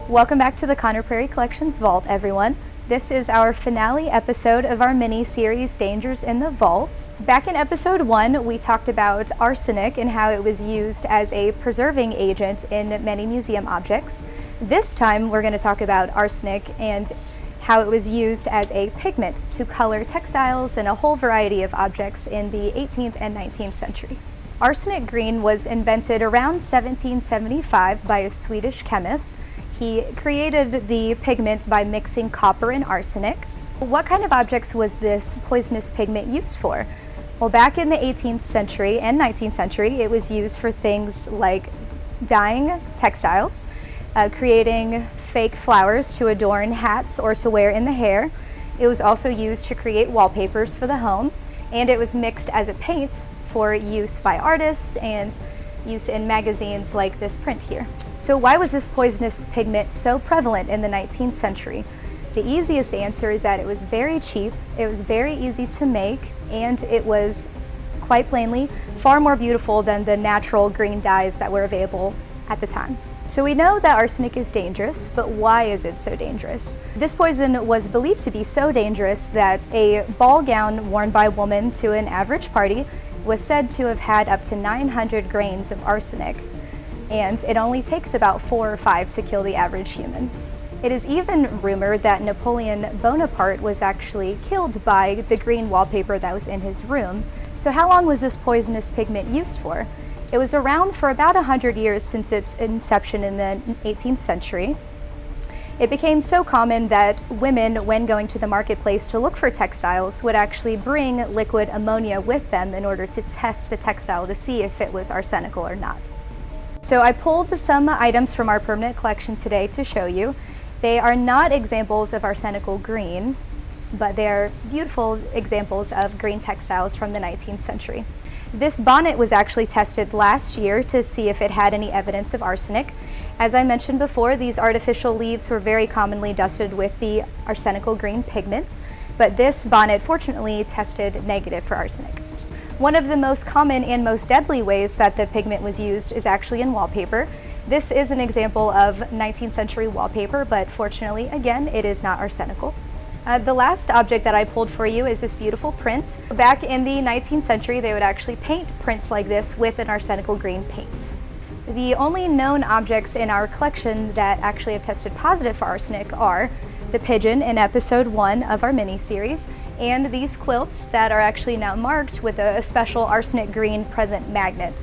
Welcome back to the Conner Prairie Collections Vault, everyone. This is our finale episode of our mini-series, Dangers in the Vault. Back in episode 1, we talked about arsenic and how it was used as a preserving agent in many museum objects. This time, we're going to talk about arsenic and how it was used as a pigment to color textiles and a whole variety of objects in the 18th and 19th century. Arsenic green was invented around 1775 by a Swedish chemist. He created the pigment by mixing copper and arsenic. What kind of objects was this poisonous pigment used for? Well, back in the 18th century and 19th century, it was used for things like dyeing textiles, creating fake flowers to adorn hats or to wear in the hair. It was also used to create wallpapers for the home, and it was mixed as a paint for use by artists and use in magazines like this print here. So why was this poisonous pigment so prevalent in the 19th century? The easiest answer is that it was very cheap, it was very easy to make, and it was, quite plainly, far more beautiful than the natural green dyes that were available at the time. So we know that arsenic is dangerous, but why is it so dangerous? This poison was believed to be so dangerous that a ball gown worn by a woman to an average party was said to have had up to 900 grains of arsenic, and it only takes about 4 or 5 to kill the average human. It is even rumored that Napoleon Bonaparte was actually killed by the green wallpaper that was in his room. So how long was this poisonous pigment used for? It was around for about 100 years since its inception in the 18th century. It became so common that women, when going to the marketplace to look for textiles, would actually bring liquid ammonia with them in order to test the textile to see if it was arsenical or not. So I pulled some items from our permanent collection today to show you. They are not examples of arsenical green, but they are beautiful examples of green textiles from the 19th century. This bonnet was actually tested last year to see if it had any evidence of arsenic. As I mentioned before, these artificial leaves were very commonly dusted with the arsenical green pigment, but this bonnet fortunately tested negative for arsenic. One of the most common and most deadly ways that the pigment was used is actually in wallpaper. This is an example of 19th century wallpaper, but fortunately, again, it is not arsenical. The last object that I pulled for you is this beautiful print. Back in the 19th century, they would actually paint prints like this with an arsenical green paint. The only known objects in our collection that actually have tested positive for arsenic are the pigeon in episode 1 of our mini-series, and these quilts that are actually now marked with a special arsenic green present magnet.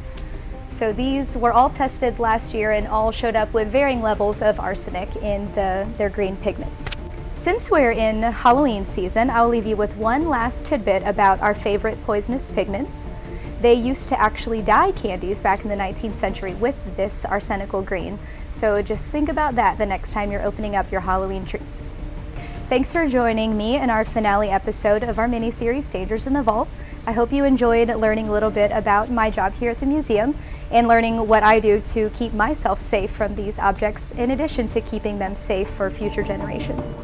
So these were all tested last year and all showed up with varying levels of arsenic in their green pigments. Since we're in Halloween season, I'll leave you with one last tidbit about our favorite poisonous pigments. They used to actually dye candies back in the 19th century with this arsenical green. So just think about that the next time you're opening up your Halloween treats. Thanks for joining me in our finale episode of our mini-series, Dangers in the Vault. I hope you enjoyed learning a little bit about my job here at the museum and learning what I do to keep myself safe from these objects, in addition to keeping them safe for future generations.